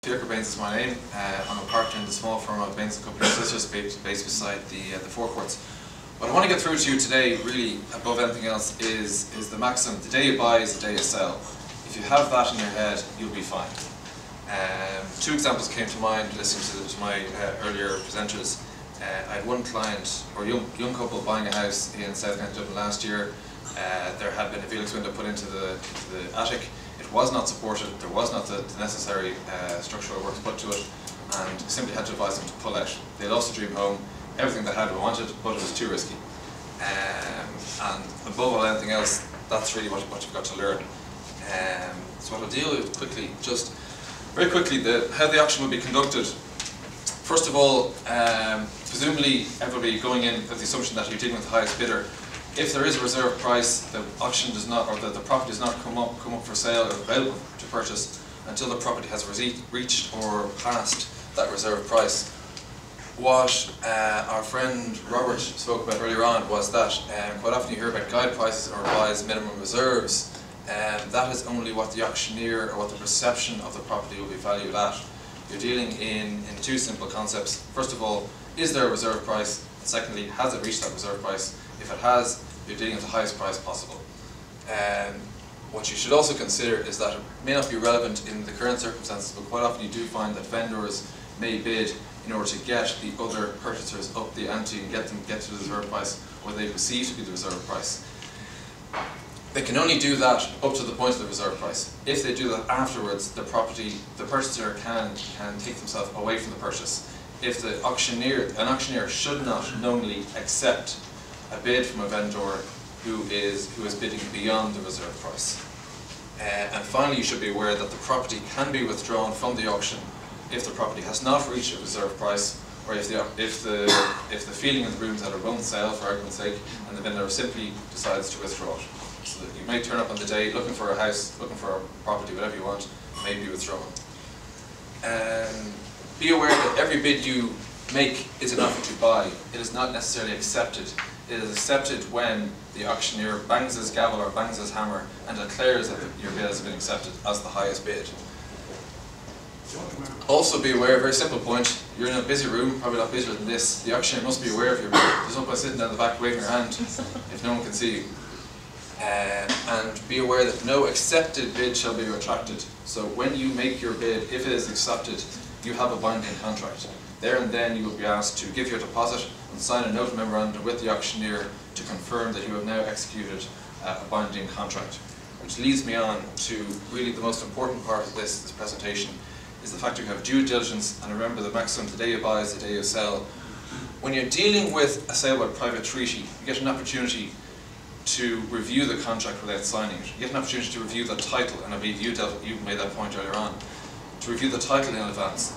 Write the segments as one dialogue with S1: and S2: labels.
S1: Fiachra is my name. I'm a partner in the small firm of Baines & Company Solicitors based beside the forecourts. What I want to get through to you today, really, above anything else, is the maxim: the day you buy is the day you sell. If you have that in your head, you'll be fine. Two examples came to mind listening to my earlier presenters. I had one client, or young couple, buying a house in South County Dublin last year. There had been a Felix window put into the attic. It was not supported, there was not the necessary structural work put to it, and simply had to advise them to pull out. They lost a dream home, everything they had wanted, but it was too risky. And above all anything else, that's really what you've got to learn. So what I'll deal with quickly, just very quickly, how the auction will be conducted. First of all, presumably everybody going in with the assumption that you're dealing with the highest bidder. If there is a reserve price, the auction does not, or the property does not come up for sale or available to purchase until the property has reached or passed that reserve price. What our friend Robert spoke about earlier on was that quite often you hear about guide prices or revised minimum reserves. That is only what the auctioneer or what the perception of the property will be valued at. You're dealing in two simple concepts. First of all, is there a reserve price? And secondly, has it reached that reserve price? If it has, you're dealing at the highest price possible. What you should also consider is that it may not be relevant in the current circumstances, but quite often you do find that vendors may bid in order to get the other purchasers up the ante and get them to the reserve price, or they perceive to be the reserve price. They can only do that up to the point of the reserve price. If they do that afterwards, the purchaser can take themselves away from the purchase. If an auctioneer should not knowingly accept a bid from a vendor who is bidding beyond the reserve price. And finally, you should be aware that the property can be withdrawn from the auction if the property has not reached a reserve price, or if the feeling in the room is that it won't sell, for argument's sake, and the vendor simply decides to withdraw it. So that you may turn up on the day looking for a house, looking for a property, whatever you want, may be withdrawn. Be aware that every bid you make is an offer to buy. It is not necessarily accepted. It is accepted when the auctioneer bangs his gavel or bangs his hammer and declares that your bid has been accepted as the highest bid. Also be aware, very simple point, you're in a busy room, probably a lot busier than this. The auctioneer must be aware of your bid. There's no point sitting down the back waving your hand if no one can see you. And be aware that no accepted bid shall be retracted. So when you make your bid, if it is accepted, you have a binding contract. There and then you will be asked to give your deposit and sign a note memorandum with the auctioneer to confirm that you have now executed a binding contract. Which leads me on to really the most important part of this presentation, is the fact that you have due diligence. And remember the maxim: the day you buy is the day you sell. When you're dealing with a sale by private treaty, you get an opportunity to review the contract without signing it. You get an opportunity to review the title, and I believe you made that point earlier on, to review the title in advance.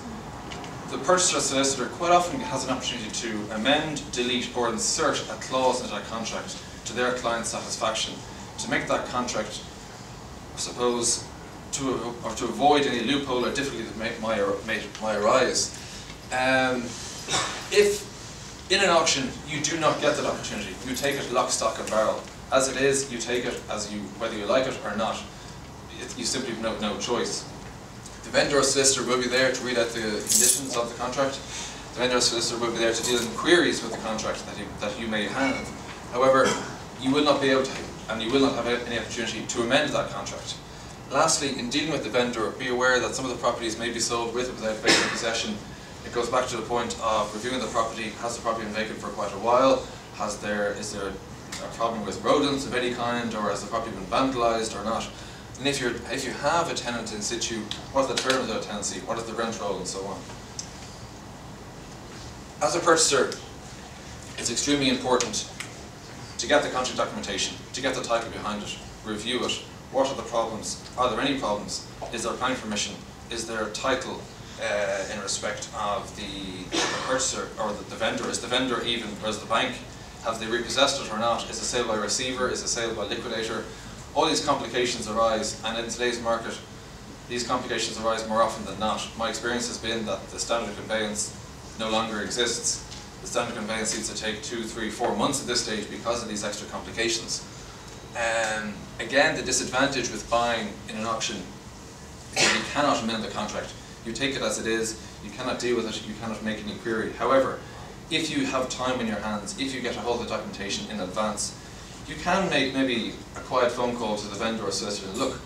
S1: The purchaser solicitor quite often has an opportunity to amend, delete, or insert a clause into that contract to their client's satisfaction, to make that contract, I suppose, to avoid any loophole or difficulty that might arise. If in an auction you do not get that opportunity, you take it lock, stock and barrel. As it is, you take it whether you like it or not. You simply have no choice. The vendor or solicitor will be there to read out the conditions of the contract. The vendor or solicitor will be there to deal in queries with the contract that you may have. However, you will not be able to, and you will not have any opportunity to amend that contract. Lastly, in dealing with the vendor, be aware that some of the properties may be sold with or without vacant possession. It goes back to the point of reviewing the property. Has the property been vacant for quite a while? Is there a problem with rodents of any kind, or has the property been vandalised or not? And if you have a tenant in situ, what are the terms of that tenancy? What is the rent roll, and so on? As a purchaser, it's extremely important to get the contract documentation, to get the title behind it, review it. What are the problems? Are there any problems? Is there planning permission? Is there a title in respect of the purchaser or the vendor? Is the vendor even, or is the bank? Have they repossessed it or not? Is it sale by receiver? Is it sale by liquidator? All these complications arise, and in today's market, these complications arise more often than not. My experience has been that the standard conveyance no longer exists. The standard conveyance needs to take 2, 3, 4 months at this stage because of these extra complications. Again, the disadvantage with buying in an auction is that you cannot amend the contract. You take it as it is, you cannot deal with it, you cannot make any query. However, if you have time in your hands, if you get a hold of the documentation in advance, you can make maybe a quiet phone call to the vendor or solicitor. Look,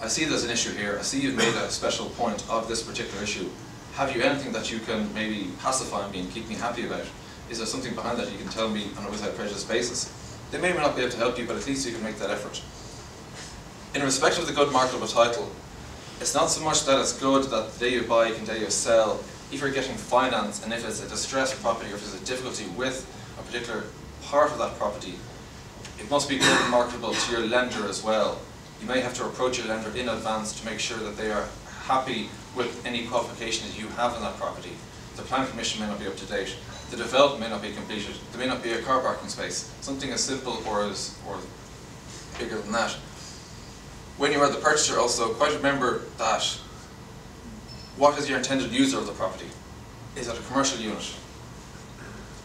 S1: I see there's an issue here, I see you've made a special point of this particular issue. Have you anything that you can maybe pacify me and keep me happy about? Is there something behind that you can tell me on a without prejudice basis? They may or may not be able to help you, but at least you can make that effort. In respect of the good marketable title, it's not so much that it's good that the day you buy, you can day you sell. If you're getting finance and if it's a distressed property or if there's a difficulty with a particular part of that property, it must be good and marketable to your lender as well. You may have to approach your lender in advance to make sure that they are happy with any qualifications you have on that property. The planning permission may not be up to date. The development may not be completed. There may not be a car parking space. Something as simple or bigger than that. When you are the purchaser also, quite remember that what is your intended user of the property? Is it a commercial unit?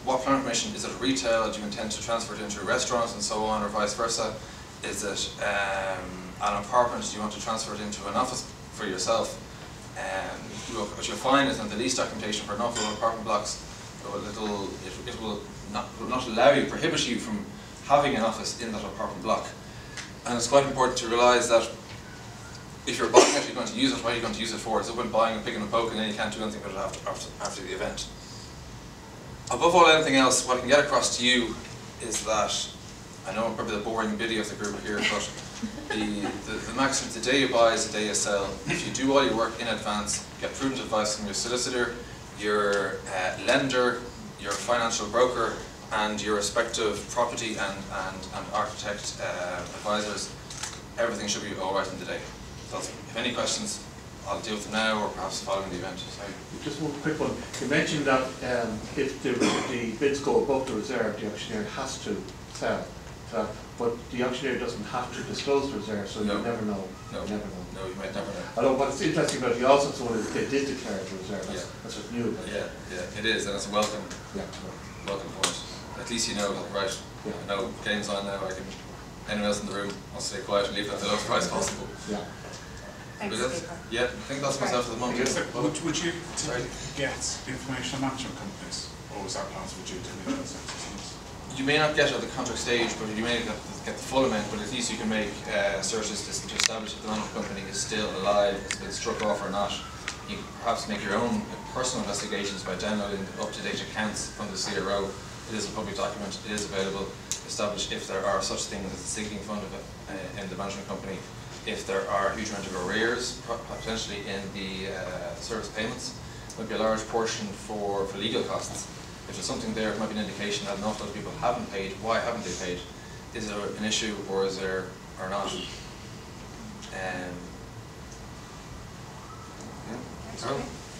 S1: What planning permission? Is it retail? Do you intend to transfer it into a restaurant and so on, or vice versa? Is it an apartment? Do you want to transfer it into an office for yourself? What you'll find is that the lease documentation for an awful lot of apartment blocks, it will not allow you, prohibit you from having an office in that apartment block. And it's quite important to realise that if you're buying it, you're going to use it, what are you going to use it for? It's open buying and picking and poking, and then you can't do anything about it after the event. Above all anything else, what I can get across to you is that, I know I'm probably the boring biddy of the group here, but the maxim, the day you buy is the day you sell. If you do all your work in advance, get prudent advice from your solicitor, your lender, your financial broker, and your respective property and architect advisors, everything should be all right in the day. So if any questions, I'll deal with them now or perhaps following the event. Sorry.
S2: Just one quick one. You mentioned that if the bids go above the reserve, the auctioneer has to sell. But the auctioneer doesn't have to disclose the reserve, so
S1: no.
S2: You never know.
S1: No.
S2: You never know.
S1: No, you might never know.
S2: Although what's interesting about it, you also have someone that they did declare the reserve. That's what's new about it.
S1: Yeah, it is, and it's a welcome point. At least you know, right?
S2: Yeah.
S1: I know game's on now. Anyone else in the room wants to stay quiet and leave it at the lowest price possible.
S2: Yeah.
S3: Thanks,
S1: yeah, I think that's myself at the moment.
S4: Would you get information on management companies, or was that part of a due diligence exercise?
S1: You may not get it at the contract stage, but you may get the full amount, but at least you can make searches to establish if the management company is still alive, has been struck off or not. You can perhaps make your own personal investigations by downloading up-to-date accounts from the CRO. It is a public document, it is available. Establish if there are such things as a sinking fund in the management company, if there are a huge amount of arrears, potentially in the service payments. There might be a large portion for legal costs. If there's something there, it might be an indication that an awful lot of people haven't paid. Why haven't they paid? Is there an issue or is there or not?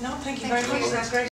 S3: No, thank you very much. That's great.